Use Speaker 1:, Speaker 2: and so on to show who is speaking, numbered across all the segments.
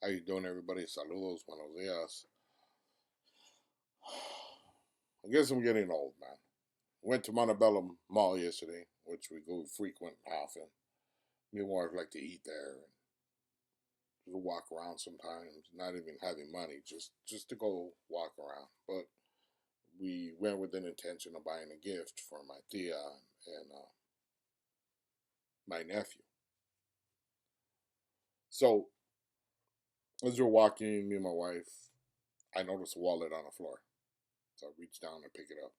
Speaker 1: How you doing, everybody? Saludos, buenos dias. I guess I'm getting old, man. Went to Montebello Mall yesterday, which we go frequent often. Me and my wife like to eat there and just walk around sometimes, not even having money, just to go walk around. But we went with an intention of buying a gift for my tia and my nephew. So as we're walking, me and my wife, I noticed a wallet on the floor. So I reached down and pick it up.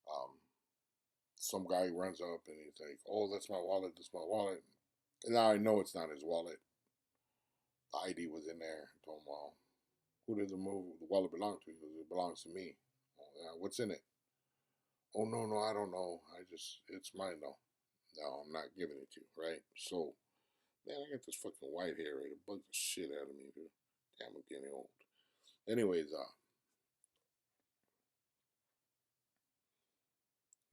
Speaker 1: Um, some guy runs up and he's like, "Oh, that's my wallet. That's my wallet." And now I know it's not his wallet. The ID was in there. I told him, "Well, who does the wallet belong to?" He goes, "It belongs to me." Oh, yeah, what's in it? Oh, no, no, I don't know. It's mine though. No, I'm not giving it to you, right? So, man, I got this fucking white hair. It bugs the shit out of me, dude. Damn, I'm getting old. Anyways,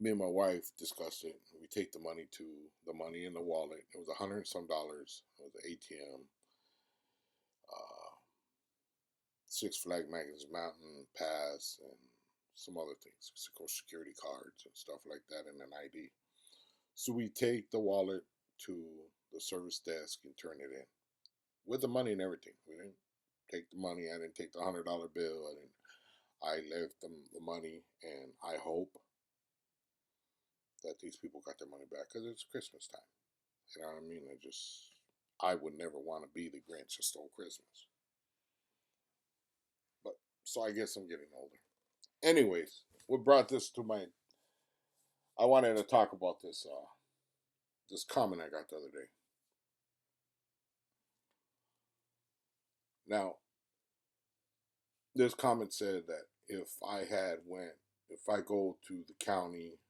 Speaker 1: me and my wife discussed it. We take the money in the wallet. It was $100 and some dollars. It was an ATM. Uh, Six Flag Magnus Mountain Pass and some other things, security cards and stuff like that, and an ID. So we take the wallet to the service desk and turn it in with the money and everything. We didn't take the money. I didn't take the $100 bill. I left them the money, and I hope that these people got their money back because it's Christmas time. You know what I mean? I would never want to be the Grinch that stole Christmas. But so I guess I'm getting older. Anyways, what brought this to my? I wanted to talk about this comment I got the other day. Now, this comment said that if I go to the county,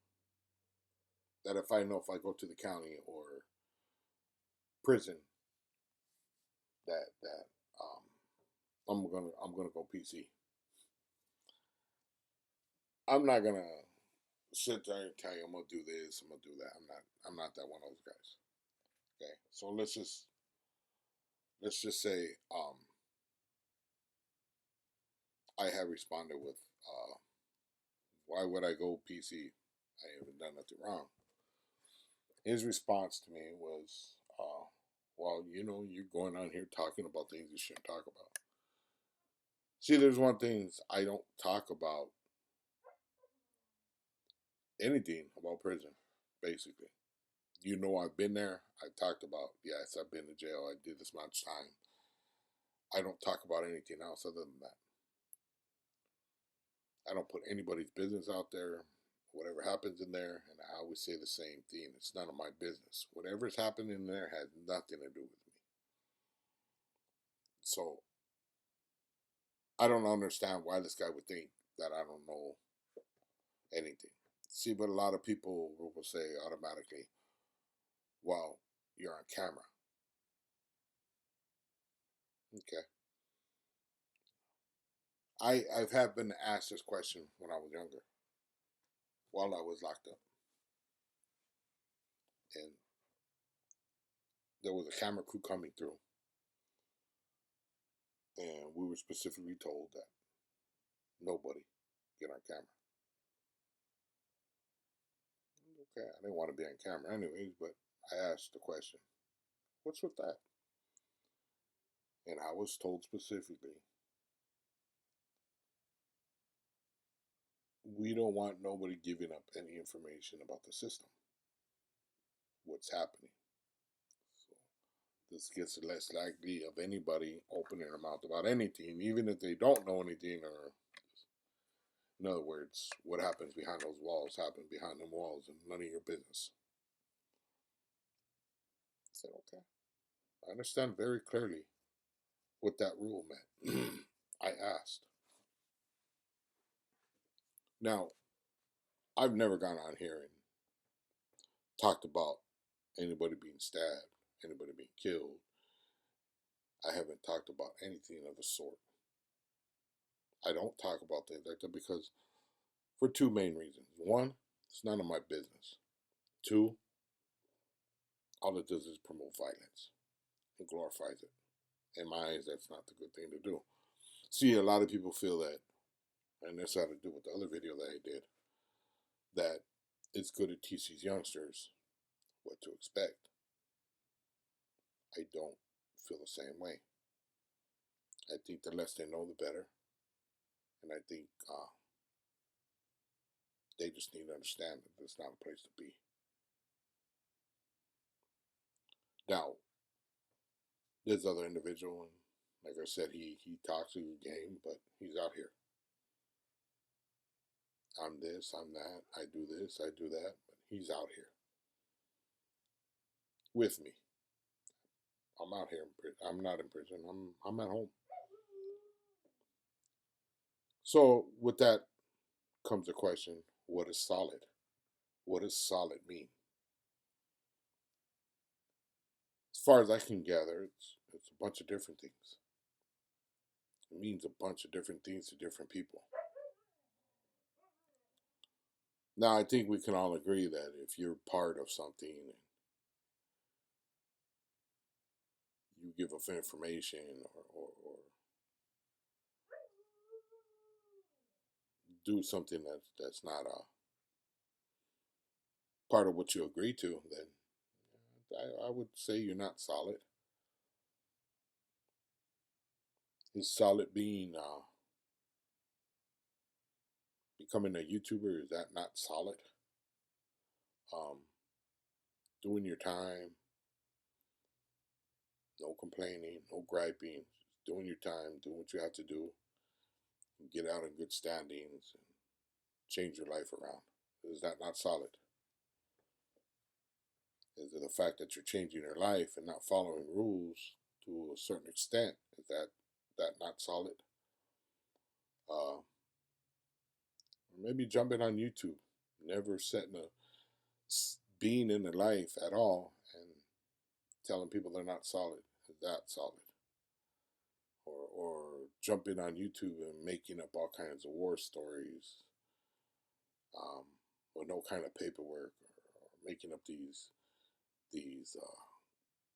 Speaker 1: that if I know if I go to the county or prison, that um, I'm gonna go PC. I'm not gonna sit there and tell you I'm gonna do this, I'm gonna do that. I'm not that one of those guys. Okay, so let's just say I have responded with why would I go PC? I haven't done nothing wrong. His response to me was, well, you're going on here talking about things you shouldn't talk about. See, there's one thing I don't talk about anything about prison, basically. I've been there. I talked about, yes, I've been to jail. I did this much time. I don't talk about anything else other than that. I don't put anybody's business out there. Whatever happens in there, and I always say the same thing. It's none of my business. Whatever's happening in there has nothing to do with me. So I don't understand why this guy would think that I don't know anything. See, but a lot of people will say automatically, well, you're on camera. Okay. I've have been asked this question when I was younger, while I was locked up. And there was a camera crew coming through. And we were specifically told that nobody get on camera. Okay, I didn't want to be on camera anyways, but I asked the question, what's with that? And I was told specifically, we don't want nobody giving up any information about the system, what's happening. So this gets less likely of anybody opening their mouth about anything, even if they don't know anything, or in other words, what happens behind those walls happens behind them walls and none of your business. I said, okay. I understand very clearly what that rule meant. I asked. Now, I've never gone on here and talked about anybody being stabbed, anybody being killed. I haven't talked about anything of the sort. I don't talk about things like that because for two main reasons. One, it's none of my business. Two, all it does is promote violence. It glorifies it. In my eyes, that's not the good thing to do. See, a lot of people feel that, and this had to do with the other video that I did, that it's good to teach these youngsters what to expect. I don't feel the same way. I think the less they know, the better. And I think they just need to understand that it's not a place to be. Now, there's other individual, and like I said, he talks a good game, but he's out here. I'm this, I'm that, I do this, I do that, but he's out here with me. I'm out here. I'm not in prison. I'm at home. So with that comes the question: what is solid? What does solid mean? As far as I can gather, it's a bunch of different things. It means a bunch of different things to different people. Now, I think we can all agree that if you're part of something and you give up information or do something that's not a part of what you agree to, then I would say you're not solid. Is solid being becoming a YouTuber? Is that not solid? Um, Doing your time, no complaining, no griping, doing your time, doing what you have to do, and get out in good standings and change your life around. Is that not solid? Is it the fact that you're changing your life and not following rules to a certain extent? Is that not solid? Or maybe jumping on YouTube, never setting a being in the life at all, and telling people they're not solid. Is that solid? Or jumping on YouTube and making up all kinds of war stories um, with no kind of paperwork, or making up these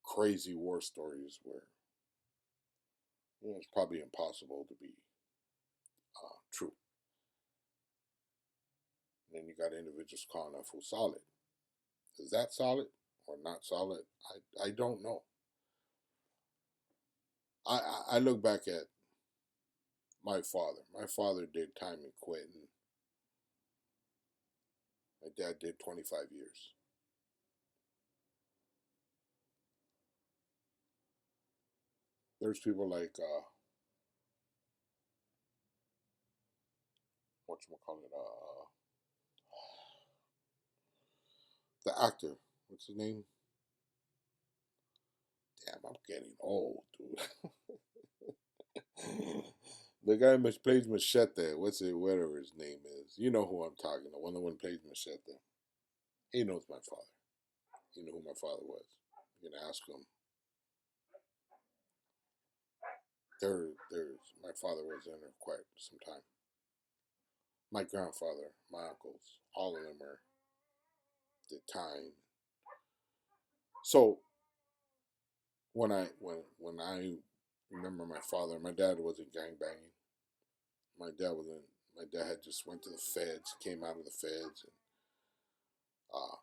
Speaker 1: crazy war stories where it's probably impossible to be true. And then you got individuals calling that fool solid. Is that solid or not solid? I don't know. I look back at my father. My father did time and quit, and my dad did 25 years. There's people like whatchamacallit, the actor. What's his name? Damn, I'm getting old, dude. The guy which plays Machete. What's it? Whatever his name is. You know who I'm talking. The one that plays Machete. He knows my father. He knew who my father was. You can ask him. There's my father was in there quite some time. My grandfather, my uncles, all of them were the time. So when I remember my father, my dad wasn't gang banging. My dad wasn't. My dad had just went to the feds, came out of the feds, and uh,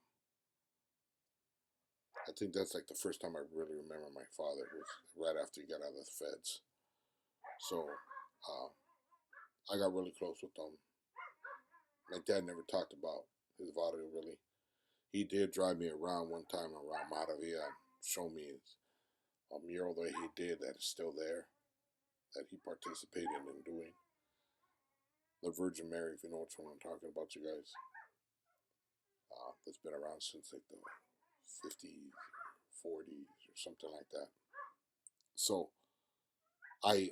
Speaker 1: I think that's like the first time I really remember my father was right after he got out of the feds. So uh, I got really close with him. My dad never talked about his vodka really. He did drive me around one time around Maravilla and show me a mural that he did that is still there, that he participated in doing. The Virgin Mary, if you know which one I'm talking about, you guys. That's been around since like the 50s, 40s, or something like that. So I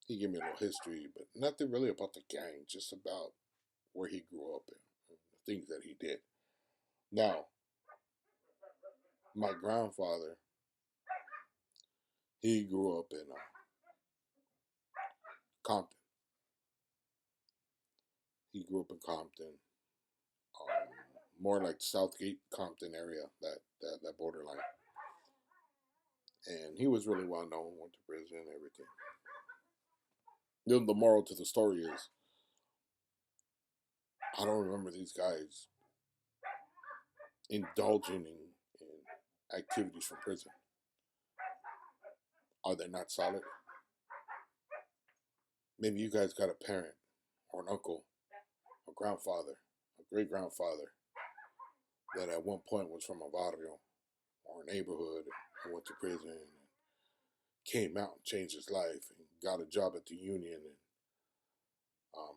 Speaker 1: he gave me a little history, but nothing really about the gang, just about where he grew up and the things that he did. Now, my grandfather, he grew up in Compton. He grew up in Compton, more like Southgate, Compton area, that borderline. And he was really well known, went to prison and everything. The moral to the story is, I don't remember these guys indulging in activities from prison. Are they not solid? Maybe you guys got a parent or an uncle, a grandfather, a great grandfather that at one point was from a barrio or a neighborhood and went to prison and came out and changed his life and got a job at the union. And um,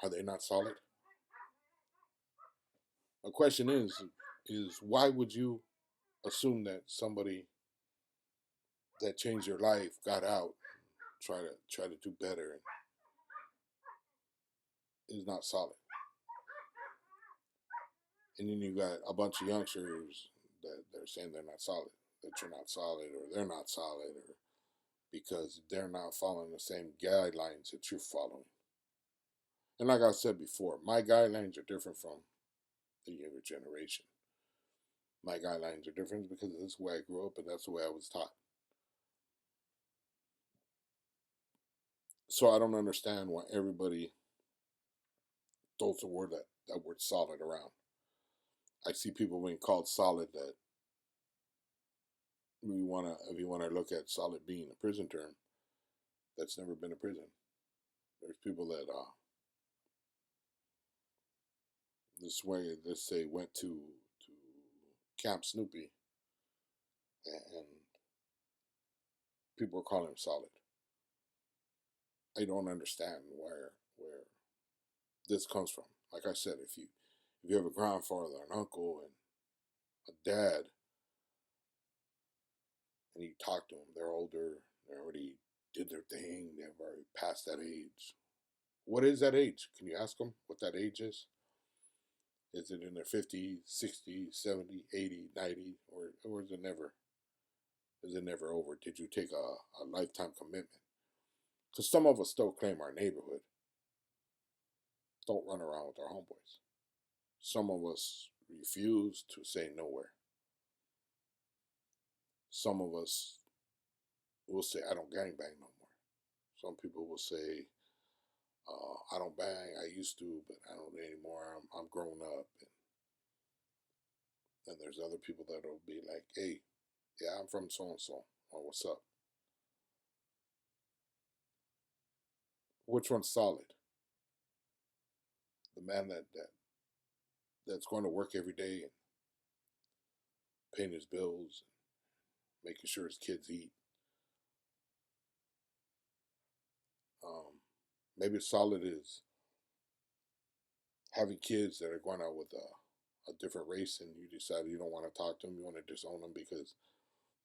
Speaker 1: are they not solid? The question is why would you assume that somebody that changed your life got out, try to do better, and is not solid? And then you got a bunch of youngsters that they're saying they're not solid, that you're not solid, or they're not solid, or because they're not following the same guidelines that you're following. And like I said before, my guidelines are different from the younger generation. My guidelines are different because this is where I grew up and that's the way I was taught. So I don't understand why everybody throws that word solid around. I see people being called solid that if you wanna look at solid being a prison term, that's never been a prison. There's people that this way let's say went to Camp Snoopy and people are calling him solid. I don't understand where this comes from. Like I said, if you have a grandfather, an uncle, and a dad, and you talk to them, they're older, they already did their thing, they've already passed that age. What is that age? Can you ask them what that age is? Is it in their 50s, 60s, 70s, 80s, 90s, or is it never? Is it never over? Did you take a lifetime commitment? Because some of us still claim our neighborhood, don't run around with our homeboys. Some of us refuse to say nowhere. Some of us will say, I don't gang bang no more. Some people will say, I don't bang. I used to, but I don't anymore. I'm grown up. And there's other people that'll be like, hey, yeah, I'm from so and so. Oh, what's up? Which one's solid? The man that's going to work every day and paying his bills, and making sure his kids eat. Um, Maybe solid is having kids that are going out with a different race, and you decide you don't want to talk to them, you want to disown them because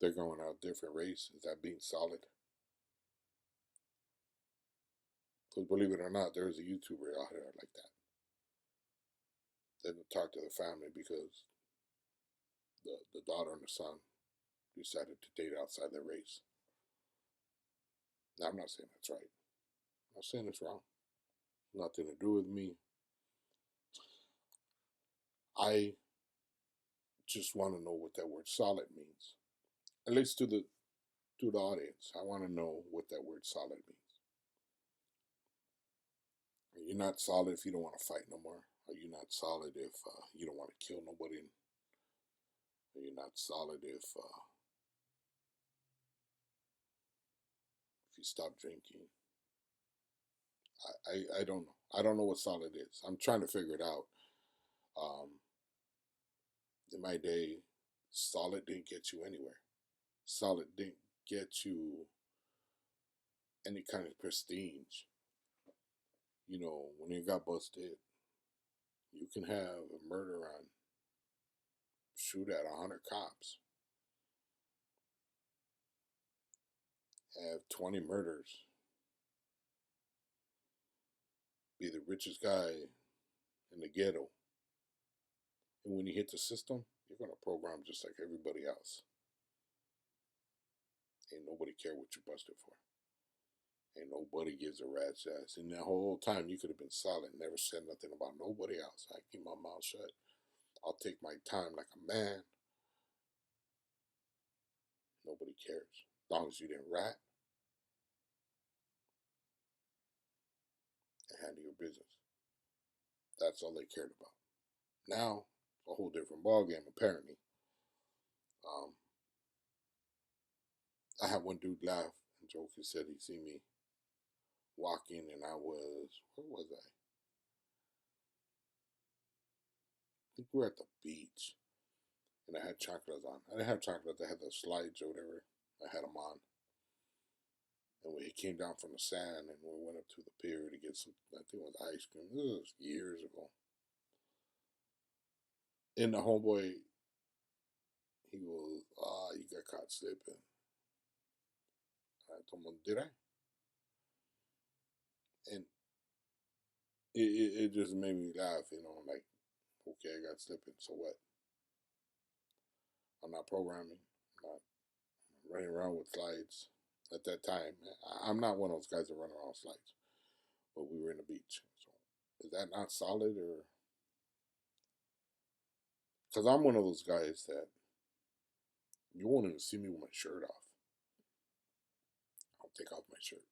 Speaker 1: they're going out different race. Is that being solid? Because believe it or not, there is a YouTuber out here like that. They don't talk to the family because the daughter and the son decided to date outside their race. Now, I'm not saying that's right. I'm not saying it's wrong. Nothing to do with me. I just want to know what that word solid means. At least to the audience, I want to know what that word solid means. Are you not solid if you don't want to fight no more? Are you not solid if you don't want to kill nobody? Are you not solid if you stop drinking? I don't know. I don't know what solid is. I'm trying to figure it out. Um, in my day, solid didn't get you anywhere. Solid didn't get you any kind of prestige. You know, when you got busted, you can have a murder on shoot at 100 cops, have 20 murders, be the richest guy in the ghetto. And when you hit the system, you're going to program just like everybody else. Ain't nobody care what you busted for. Ain't nobody gives a rat's ass. And that whole time you could have been silent, never said nothing about nobody else. I keep my mouth shut. I'll take my time like a man. nobody cares. As long as you didn't rat and handle your business. That's all they cared about. Now, a whole different ballgame, apparently. Um, I had one dude laugh and joke. He said he seen me walking, and I was, where was I? I think we were at the beach, and I had chocolates on. I didn't have chocolates. I had the slides or whatever. I had them on. And we came down from the sand, and we went up to the pier to get some, I think it was ice cream. This was years ago. And the homeboy, he goes, you got caught slipping. I told him, did I? And it just made me laugh, like, okay, I got slipping, so what? I'm not programming. I'm not running around with slides at that time. I'm not one of those guys that run around with slides, but we were in the beach. So is that not solid? Or because I'm one of those guys that you won't even see me with my shirt off. I'll take off my shirt.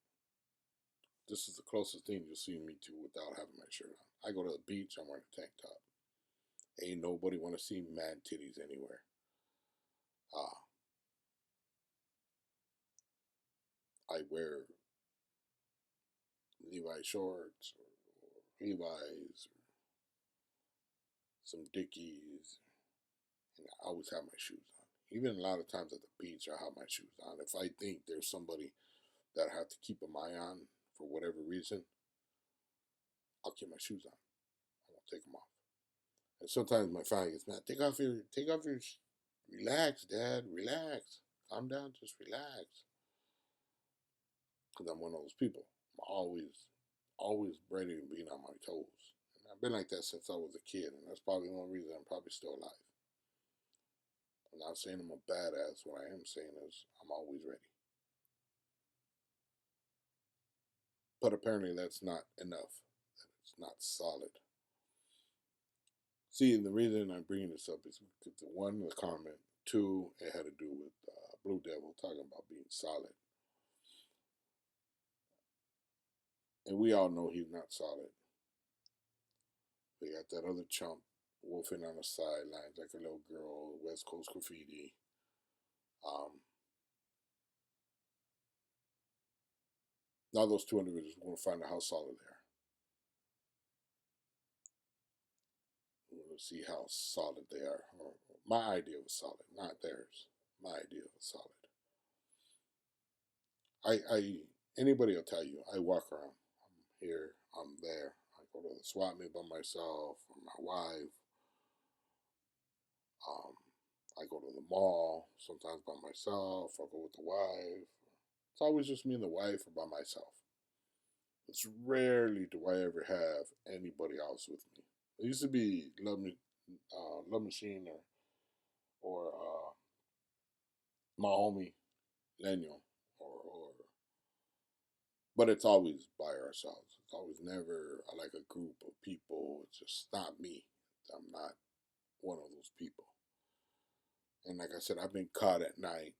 Speaker 1: This is the closest thing you'll see me to without having my shirt on. I go to the beach, I'm wearing a tank top. Ain't nobody want to see mad titties anywhere. I wear Levi shorts or Levi's or some Dickies, and I always have my shoes on. Even a lot of times at the beach, I have my shoes on. If I think there's somebody that I have to keep an eye on for whatever reason, I'll keep my shoes on. I won't take them off. And sometimes my family gets mad. Take off your, relax, Dad, relax. Calm down, just relax. Because I'm one of those people. I'm always ready and being on my toes. And I've been like that since I was a kid, and that's probably one reason I'm probably still alive. I'm not saying I'm a badass. What I am saying is I'm always ready. But apparently that's not enough. It's not solid. See, the reason I'm bringing this up is because one, the comment. Two, it had to do with Blue Devil talking about being solid. And we all know he's not solid. They got that other chump wolfing on the sidelines like a little girl, West Coast graffiti. Now those two individuals are going to find out how solid they are. We're going to see how solid they are. Or my idea of solid, not theirs. My idea of solid. Anybody will tell you, I walk around. I'm here, I'm there. I go to the swap meet by myself, or my wife. I go to the mall, sometimes by myself. I go with the wife. It's always just me and the wife or by myself. It's rarely do I ever have anybody else with me. It used to be Love Machine or my homie Daniel, or but it's always by ourselves. It's always never like a group of people. It's just not me. I'm not one of those people. And like I said, I've been caught at night,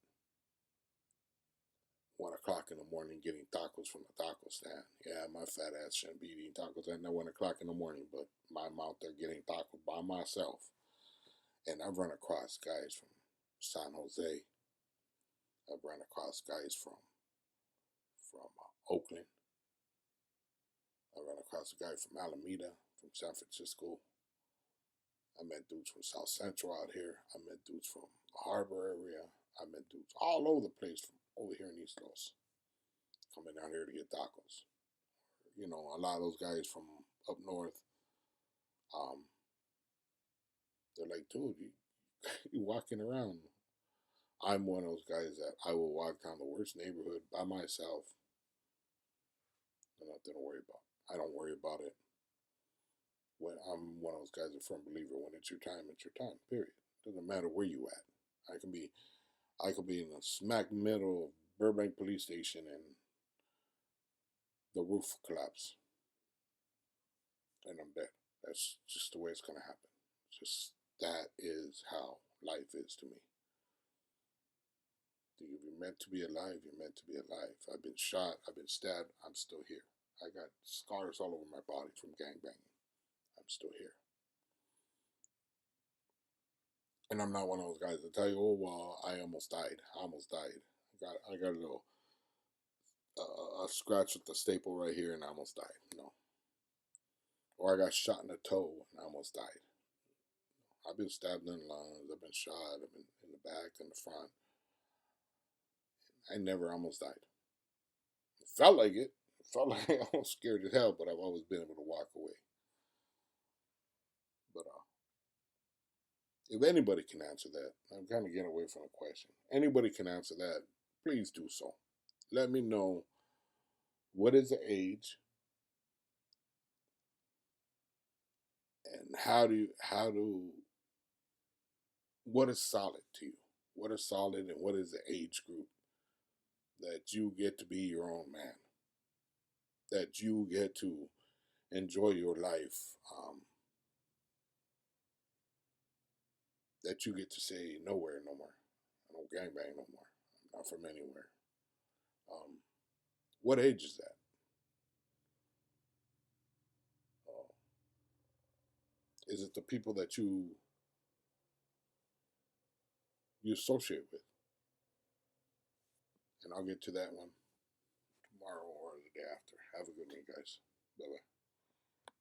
Speaker 1: 1 o'clock in the morning, getting tacos from the taco stand. Yeah, my fat ass shouldn't be eating tacos at 1 o'clock in the morning, but I'm out there getting tacos by myself. And I've run across guys from San Jose. I've run across guys from Oakland. I ran across a guy from Alameda, from San Francisco. I met dudes from South Central out here. I met dudes from the Harbor area. I met dudes all over the place from over here in East Los, coming down here to get tacos. A lot of those guys from up north, um, they're like, dude, you walking around. I'm one of those guys that I will walk down the worst neighborhood by myself. Nothing to worry about. I don't worry about it. When I'm one of those guys, a firm believer, when it's your time, it's your time. Period. Doesn't matter where you at. I could be in the smack middle of Burbank Police Station and the roof collapse, and I'm dead. That's just the way it's gonna happen. Just that is how life is to me. To give you meant to be alive, you're meant to be alive. I've been shot, I've been stabbed, I'm still here. I got scars all over my body from gangbanging. I'm still here. And I'm not one of those guys that tell you, oh, well, I almost died. I almost died. I got a little a scratch with the staple right here and I almost died. No. Or I got shot in the toe and I almost died. I've been stabbed in the lungs, I've been shot, I've been in the back, in the front. I never almost died. It felt like it. It felt like I was scared as hell, but I've always been able to walk away. But if anybody can answer that, I'm kind of getting away from the question. Anybody can answer that, please do so. Let me know what is the age and what is solid to you? What is solid and what is the age group that you get to be your own man? That you get to enjoy your life? That you get to say nowhere no more. I don't gangbang no more. I'm not from anywhere. Um, what age is that? Uh, is it the people that you associate with? And I'll get to that one tomorrow or the day after. Have a good one, guys. Bye bye.